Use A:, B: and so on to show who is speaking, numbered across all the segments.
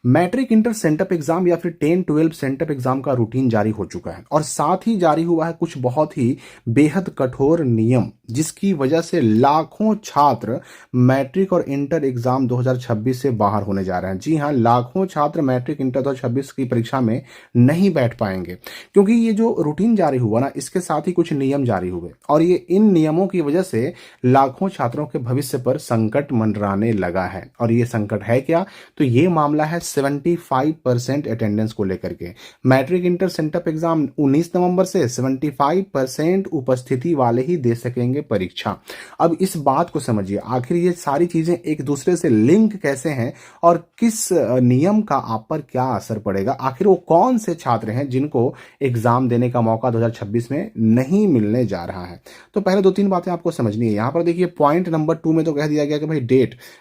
A: Matric inter sent up exam या फिर 10-12 sent up exam का रूटीन जारी हो चुका है और साथ ही जारी हुआ है कुछ बहुत ही बेहद कठोर नियम, जिसकी वजह से लाखों छात्र मैट्रिक और इंटर एग्जाम 2026 से बाहर होने जा रहे हैं। जी हां, लाखों छात्र मैट्रिक इंटर 2026 की परीक्षा में नहीं बैठ पाएंगे, क्योंकि ये जो रूटीन जारी हुआ ना, इसके साथ ही कुछ नियम जारी हुए और ये इन नियमों की वजह से लाखों छात्रों के भविष्य पर संकट मंडराने लगा है। और ये संकट है क्या? तो ये मामला है 75% अटेंडेंस को लेकर के। मैट्रिक इंटर सेंटअप एग्जाम 19 नवंबर से 75% उपस्थिति वाले ही दे सकेंगे परीक्षा। अब इस बात को समझिए, आखिर ये सारी चीजें एक दूसरे से लिंक कैसे हैं और किस नियम का आप पर क्या असर पड़ेगा। आखिर वो कौन से छात्र हैं जिनको एग्जाम देने का मौका 2026 में नहीं मिलने जा रहा है। तो पहले 2-3 बातें आपको समझनी है। यहां पर देखिए, पॉइंट नंबर 2 में तो कह दिया गया कि भाई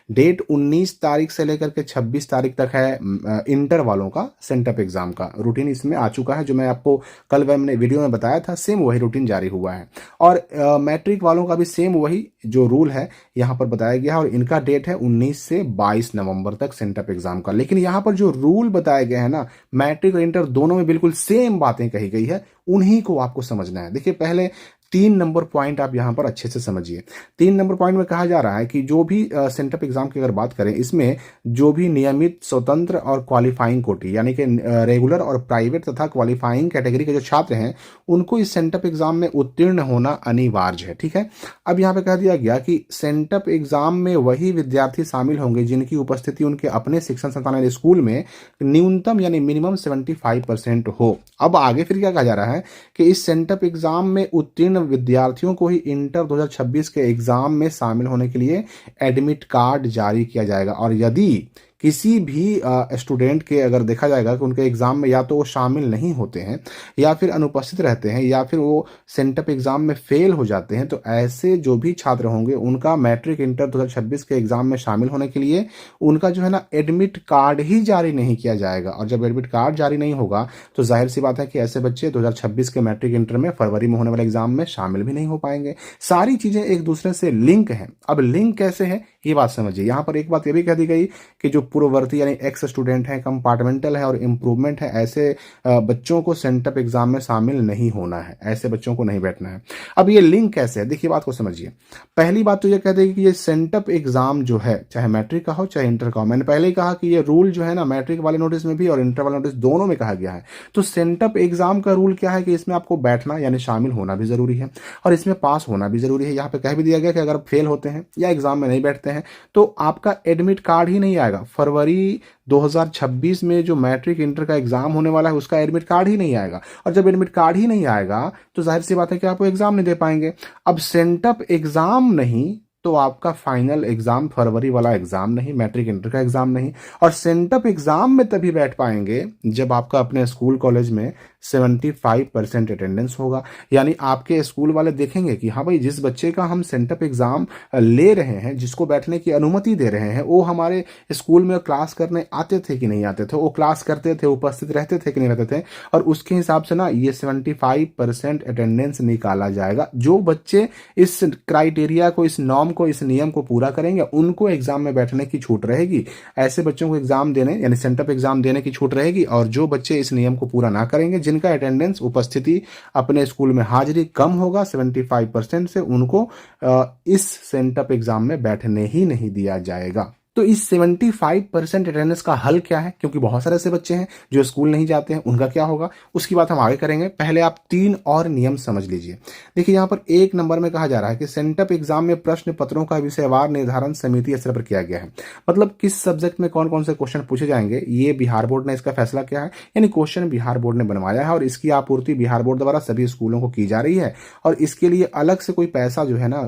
A: डेट 19 तारीख से लेकर के 26 तारीख तक है इंटर वालों का सेंटअप एग्जाम का रूटीन इसमें आ चुका है। जो मैं आपको कल मैंने वीडियो में बताया था, सेम वही रूटीन जारी हुआ है। और मैट्रिक वालों का भी सेम वही जो रूल है यहां पर बताया गया है और इनका डेट है 19 से 22 नवंबर तक सेंटअप एग्जाम का। लेकिन यहां पर जो रूल बताए गए हैं ना, मैट्रिक और इंटर दोनों में बिल्कुल सेम बातें कही गई है, उन्हीं को आपको समझना है। देखिए, पहले 3 नंबर पॉइंट आप यहां पर अच्छे से समझिए। 3 नंबर पॉइंट में कहा जा रहा है कि जो भी सेंटअप एग्जाम की अगर बात करें, इसमें जो भी नियमित, स्वतंत्र और क्वालिफाइंग कोटि यानी कि रेगुलर और प्राइवेट तथा क्वालिफाइंग कैटेगरी के जो छात्र हैं, उनको इस सेंटअप एग्जाम में उत्तीर्ण होना अनिवार्य है। ठीक है। अब यहाँ पे कह दिया गया कि सेंटअप एग्जाम में वही विद्यार्थी शामिल होंगे जिनकी उपस्थिति उनके अपने शिक्षण संस्थान यानी स्कूल में न्यूनतम यानी मिनिमम 75% हो। अब आगे फिर क्या कहा जा रहा है कि इस सेंटअप एग्जाम में उत्तीर्ण विद्यार्थियों को ही इंटर 2026 के एग्जाम में शामिल होने के लिए एडमिट कार्ड जारी किया जाएगा। और यदि किसी भी स्टूडेंट के अगर देखा जाएगा कि उनके एग्जाम में या तो वो शामिल नहीं होते हैं या फिर अनुपस्थित रहते हैं या फिर वो सेंटअप एग्जाम में फेल हो जाते हैं, तो ऐसे जो भी छात्र होंगे उनका मैट्रिक इंटर 2026 के एग्जाम में शामिल होने के लिए उनका जो है ना एडमिट कार्ड ही जारी नहीं किया जाएगा। और जब एडमिट कार्ड जारी नहीं होगा तो जाहिर सी बात है कि ऐसे बच्चे 2026 के मैट्रिक इंटर में फरवरी में होने वाले एग्जाम में शामिल भी नहीं हो पाएंगे। सारी चीजें एक दूसरे से लिंक हैं। अब लिंक कैसे है ये बात समझिए। यहां पर एक बात यह भी कह दी गई कि जो पूर्ववर्ती यानी एक्स स्टूडेंट हैं, कंपार्टमेंटल है और इंप्रूवमेंट है, ऐसे बच्चों को सेंटअप एग्जाम में शामिल नहीं होना है, ऐसे बच्चों को नहीं बैठना है। अब ये लिंक कैसे है, देखिए बात को समझिए। पहली बात तो ये कह देगी कि ये सेंटअप एग्जाम जो है, चाहे मैट्रिक का हो चाहे इंटर का हो, मैंने पहले ही कहा कि ये रूल जो है ना, मैट्रिक वाले नोटिस में भी और इंटर वाले नोटिस दोनों में कहा गया है। तो सेंटअप एग्जाम का रूल क्या है कि इसमें आपको बैठना यानी शामिल होना भी जरूरी है और इसमें पास होना भी जरूरी है। यहाँ पे कह भी दिया गया कि अगर फेल होते हैं या एग्जाम में नहीं बैठते हैं तो आपका एडमिट कार्ड ही नहीं आएगा। फरवरी 2026 में जो मैट्रिक इंटर का एग्जाम होने वाला है उसका एडमिट कार्ड ही नहीं आएगा। और जब एडमिट कार्ड ही नहीं आएगा तो जाहिर सी बात है कि आप वो एग्जाम नहीं दे पाएंगे। अब सेंटअप एग्जाम नहीं तो आपका फाइनल एग्जाम, फरवरी वाला एग्जाम नहीं, मैट्रिक इंटर का एग्जाम नहीं। और सेंटअप एग्जाम में तभी बैठ पाएंगे जब आपका अपने स्कूल कॉलेज में 75% अटेंडेंस होगा। यानी आपके स्कूल वाले देखेंगे कि हाँ भाई, जिस बच्चे का हम सेंटअप एग्जाम ले रहे हैं, जिसको बैठने की अनुमति दे रहे हैं, वो हमारे स्कूल में क्लास करने आते थे कि नहीं आते थे, वो क्लास करते थे, उपस्थित रहते थे कि नहीं रहते थे, और उसके हिसाब से ना ये 75% अटेंडेंस निकाला जाएगा। जो बच्चे इस क्राइटेरिया को, इस नॉर्म को, इस नियम को पूरा करेंगे, उनको एग्जाम में बैठने की छूट रहेगी। ऐसे बच्चों को एग्जाम देने यानी सेंटअप एग्जाम देने की छूट रहेगी। और जो बच्चे इस नियम को पूरा ना करेंगे, जिनका अटेंडेंस, उपस्थिति, अपने स्कूल में हाजिरी कम होगा 75% से, उनको इस सेंटअप एग्जाम में बैठने ही नहीं दिया जाएगा। तो इस 75% अटेंडेंस का हल क्या है, क्योंकि बहुत सारे ऐसे बच्चे हैं जो स्कूल नहीं जाते हैं, उनका क्या होगा उसकी बात हम आगे करेंगे। पहले आप 3 और नियम समझ लीजिए। देखिए, यहां पर 1 नंबर में कहा जा रहा है कि सेंटअप एग्जाम में प्रश्न पत्रों का विषयवार निर्धारण समिति स्तर पर किया गया है। मतलब किस सब्जेक्ट में कौन कौन से क्वेश्चन पूछे जाएंगे, ये बिहार बोर्ड ने इसका फैसला किया है। यानी क्वेश्चन बिहार बोर्ड ने बनवाया है और इसकी आपूर्ति बिहार बोर्ड द्वारा सभी स्कूलों को की जा रही है। और इसके लिए अलग से कोई पैसा जो है ना,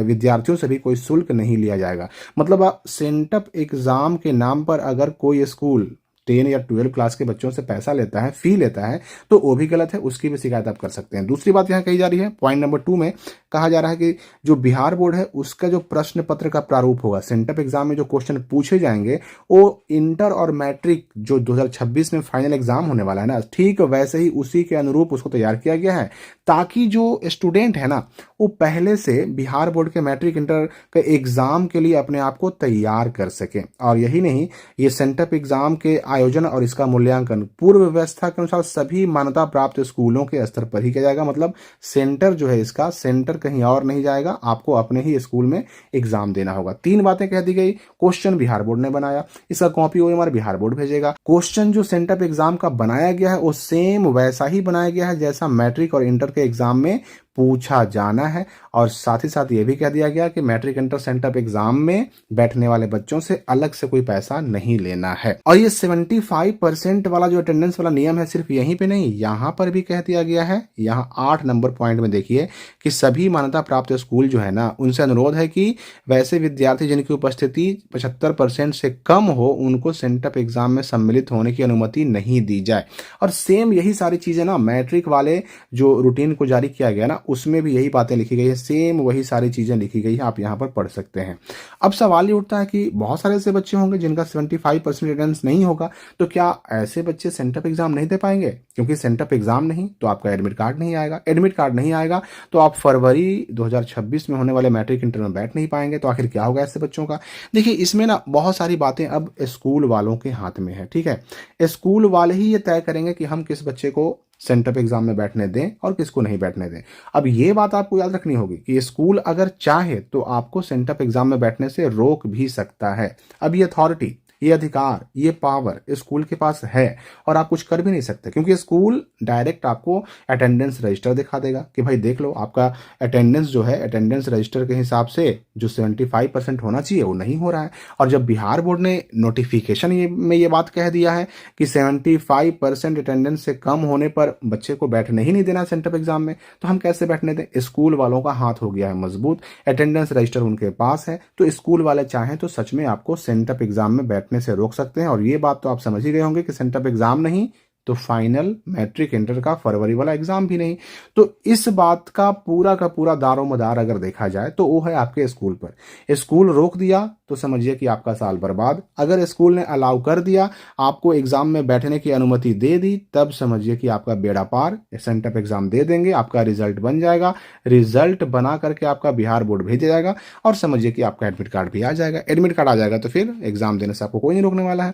A: विद्यार्थियों से भी कोई शुल्क नहीं लिया जाएगा। मतलब सेंटअप एग्जाम के नाम पर अगर कोई स्कूल 10 या 12 क्लास के बच्चों से पैसा लेता है, फी लेता है, तो वो भी गलत है, उसकी भी शिकायत आप कर सकते हैं। दूसरी बात यहाँ कही जा रही है, पॉइंट नंबर 2 में कहा जा रहा है कि जो बिहार बोर्ड है उसका जो प्रश्न पत्र का प्रारूप होगा, सेंटअप एग्जाम में जो क्वेश्चन पूछे जाएंगे वो इंटर और मैट्रिक जो 2026 में फाइनल एग्जाम होने वाला है ना, ठीक वैसे ही उसी के अनुरूप उसको तैयार किया गया है, ताकि जो स्टूडेंट है ना वो पहले से बिहार बोर्ड के मैट्रिक इंटर के एग्जाम के लिए अपने आप को तैयार कर सके। और यही नहीं, ये सेंटअप एग्जाम के आयोजन और इसका मूल्यांकन पूर्व व्यवस्था के अनुसार सभी मान्यता प्राप्त स्कूलों के स्तर पर ही किया जाएगा। मतलब सेंटर जो है इसका, सेंटर कहीं और नहीं जाएगा, आपको अपने ही स्कूल में एग्जाम देना होगा। 3 बातें कह दी गई। क्वेश्चन बिहार बोर्ड ने बनाया, इसका कॉपी OMR बिहार बोर्ड भेजेगा। क्वेश्चन जो सेंटअप एग्जाम का बनाया गया है वो सेम वैसा ही बनाया गया है जैसा मैट्रिक और इंटर के एग्जाम में पूछा जाना है। और साथ ही साथ ये भी कह दिया गया कि मैट्रिक इंटर सेंटअप एग्जाम में बैठने वाले बच्चों से अलग से कोई पैसा नहीं लेना है। और ये 75% वाला जो अटेंडेंस वाला नियम है, सिर्फ यहीं पे नहीं, यहां पर भी कह दिया गया है। यहाँ 8 नंबर पॉइंट में देखिए कि सभी मान्यता प्राप्त स्कूल जो है ना, उनसे अनुरोध है कि वैसे विद्यार्थी जिनकी उपस्थिति 75% से कम हो, उनको सेंटअप एग्जाम में सम्मिलित होने की अनुमति नहीं दी जाए। और सेम यही सारी चीजें ना मैट्रिक वाले जो रूटीन को जारी किया गया ना, उसमें भी यही बातें लिखी गई है, सेम वही सारी चीजें लिखी गई है, आप यहाँ पर पढ़ सकते हैं। अब सवाल ये उठता है कि बहुत सारे ऐसे बच्चे होंगे जिनका 75% अटेंडेंस नहीं होगा, तो क्या ऐसे बच्चे सेंटअप एग्जाम नहीं दे पाएंगे? क्योंकि सेंटअप एग्जाम नहीं तो आपका एडमिट कार्ड नहीं आएगा, एडमिट कार्ड नहीं आएगा तो आप फरवरी 2026 में होने वाले मैट्रिक इंटर में बैठ नहीं पाएंगे। तो आखिर क्या होगा ऐसे बच्चों का? देखिए, इसमें ना बहुत सारी बातें अब स्कूल वालों के हाथ में है, ठीक है। स्कूल वाले ही ये तय करेंगे कि हम किस बच्चे को सेंटअप एग्जाम में बैठने दें और किसको नहीं बैठने दें। अब ये बात आपको याद रखनी होगी कि स्कूल अगर चाहे तो आपको सेंटअप एग्जाम में बैठने से रोक भी सकता है। अब ये अथॉरिटी, ये अधिकार, ये पावर स्कूल के पास है और आप कुछ कर भी नहीं सकते, क्योंकि स्कूल डायरेक्ट आपको अटेंडेंस रजिस्टर दिखा देगा कि भाई देख लो, आपका अटेंडेंस जो है अटेंडेंस रजिस्टर के हिसाब से जो 75% होना चाहिए वो नहीं हो रहा है। और जब बिहार बोर्ड ने नोटिफिकेशन में ये बात कह दिया है कि 75% अटेंडेंस से कम होने पर बच्चे को बैठने ही नहीं देना सेंटअप एग्जाम में, तो हम कैसे बैठने दें? स्कूल वालों का हाथ हो गया है मजबूत, अटेंडेंस रजिस्टर उनके पास है, तो स्कूल वाले चाहें तो सच में आपको सेंटअप एग्जाम में बैठने से रोक सकते हैं। और ये बात तो आप समझ ही गए होंगे कि सेंटअप एग्जाम नहीं तो फाइनल मैट्रिक इंटर का फरवरी वाला एग्जाम भी नहीं। तो इस बात का पूरा दारोमदार अगर देखा जाए तो वो है आपके स्कूल पर। स्कूल रोक दिया तो समझिए कि आपका साल बर्बाद। अगर स्कूल ने अलाउ कर दिया, आपको एग्जाम में बैठने की अनुमति दे दी, तब समझिए कि आपका बेड़ा पार। सेंटअप एग्जाम दे देंगे, आपका रिजल्ट बन जाएगा, रिजल्ट बना करके आपका बिहार बोर्ड भेजा जाएगा और समझिए कि आपका एडमिट कार्ड भी आ जाएगा। एडमिट कार्ड आ जाएगा तो फिर एग्जाम देने से आपको कोई नहीं रोकने वाला है।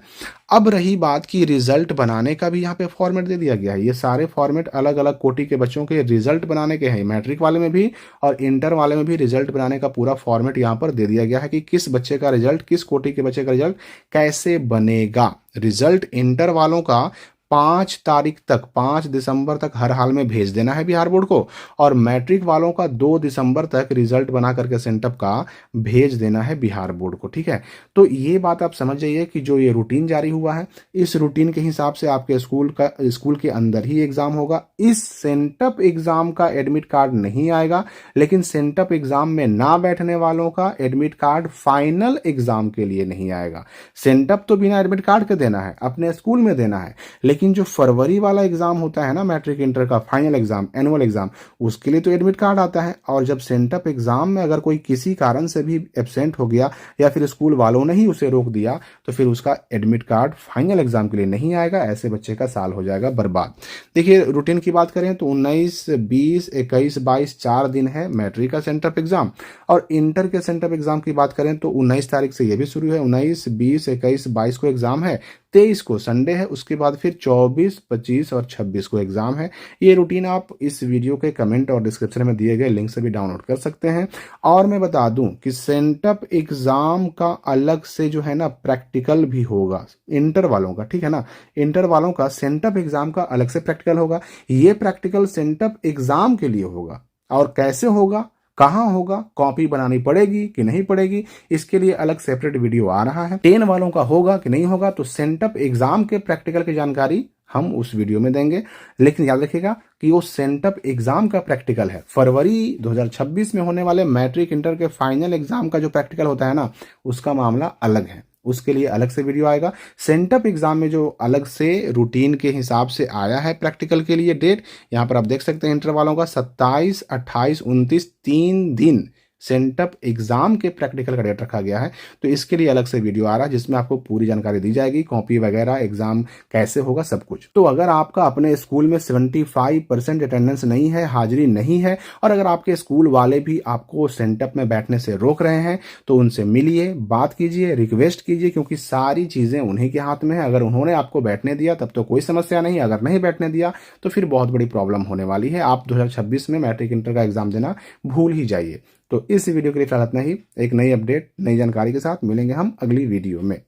A: अब रही बात की रिजल्ट बनाने का, भी यहाँ पे फॉर्मेट दे दिया गया है। ये सारे फॉर्मेट अलग अलग कोटि के बच्चों के रिजल्ट बनाने के हैं, मैट्रिक वाले में भी और इंटर वाले में भी रिजल्ट बनाने का पूरा फॉर्मेट यहाँ पर दे दिया गया है कि किस बच्चे का रिजल्ट, किस कोटि के बच्चे का रिजल्ट कैसे बनेगा। रिजल्ट इंटर वालों का 5 तारीख तक, 5 दिसंबर तक हर हाल में भेज देना है बिहार बोर्ड को, और मैट्रिक वालों का 2 दिसंबर तक रिजल्ट बना करके सेंटअप का भेज देना है बिहार बोर्ड को, ठीक है। तो ये बात आप समझ जाइए कि जो ये रूटीन जारी हुआ है, इस रूटीन के हिसाब से आपके स्कूल के अंदर ही एग्जाम होगा। इस सेंटअप एग्जाम का एडमिट कार्ड नहीं आएगा, लेकिन सेंटअप एग्जाम में ना बैठने वालों का एडमिट कार्ड फाइनल एग्जाम के लिए नहीं आएगा। सेंटअप तो बिना एडमिट कार्ड के देना है, अपने स्कूल में देना है, लेकिन जो फरवरी वाला एग्जाम होता है ना, मैट्रिक इंटर का फाइनल एग्जाम, एनुअल एग्जाम, उसके लिए तो एडमिट कार्ड आता है। और जब सेंटअप एग्जाम में अगर कोई किसी कारण से भी एब्सेंट हो गया या फिर स्कूल वालों ने ही उसे रोक दिया, तो फिर उसका एडमिट कार्ड फाइनल एग्जाम के लिए नहीं आएगा। ऐसे बच्चे का साल हो जाएगा बर्बाद। देखिए, रूटीन की बात करें तो 19, 20, 21, 22 4 दिन है मैट्रिक का सेंटअप एग्जाम, और इंटर के सेंटअप एग्जाम की बात करें तो 19 तारीख से यह भी शुरू है। 19, 20, 21, 22 को एग्जाम है, 23 को संडे है, उसके बाद फिर 24, 25 और 26 को एग्जाम है। ये रूटीन आप इस वीडियो के कमेंट और डिस्क्रिप्शन में दिए गए लिंक से भी डाउनलोड कर सकते हैं। और मैं बता दूं कि सेंटअप एग्जाम का अलग से जो है ना प्रैक्टिकल भी होगा इंटर वालों का, ठीक है ना। इंटर वालों का सेंटअप एग्जाम का अलग से प्रैक्टिकल होगा। ये प्रैक्टिकल सेंटअप एग्जाम के लिए होगा। और कैसे होगा, कहां होगा, कॉपी बनानी पड़ेगी कि नहीं पड़ेगी, इसके लिए अलग सेपरेट वीडियो आ रहा है। 10 वालों का होगा कि नहीं होगा, तो सेंटअप एग्जाम के प्रैक्टिकल की जानकारी हम उस वीडियो में देंगे। लेकिन याद रखिएगा कि वो सेंटअप एग्जाम का प्रैक्टिकल है। फरवरी 2026 में होने वाले मैट्रिक इंटर के फाइनल एग्जाम का जो प्रैक्टिकल होता है ना, उसका मामला अलग है। उसके लिए अलग से वीडियो आएगा। सेंटअप एग्जाम में जो अलग से रूटीन के हिसाब से आया है प्रैक्टिकल के लिए डेट, यहाँ पर आप देख सकते हैं इंटर वालों का 27, 28, 29 3 दिन सेंटअप एग्जाम के प्रैक्टिकल का डेट रखा गया है। तो इसके लिए अलग से वीडियो आ रहा है जिसमें आपको पूरी जानकारी दी जाएगी, कॉपी वगैरह, एग्जाम कैसे होगा, सब कुछ। तो अगर आपका अपने स्कूल में 75% अटेंडेंस नहीं है, हाजिरी नहीं है, और अगर आपके स्कूल वाले भी आपको सेंटअप में बैठने से रोक रहे हैं, तो उनसे मिलिए, बात कीजिए, रिक्वेस्ट कीजिए, क्योंकि सारी चीजें उन्हीं के हाथ में है। अगर उन्होंने आपको बैठने दिया तब तो कोई समस्या नहीं, अगर नहीं बैठने दिया तो फिर बहुत बड़ी प्रॉब्लम होने वाली है। आप 2026 में मैट्रिक इंटर का एग्जाम देना भूल ही जाइए। तो इस वीडियो के लिए फिलहाल इतना ही। एक नई अपडेट, नई जानकारी के साथ मिलेंगे हम अगली वीडियो में।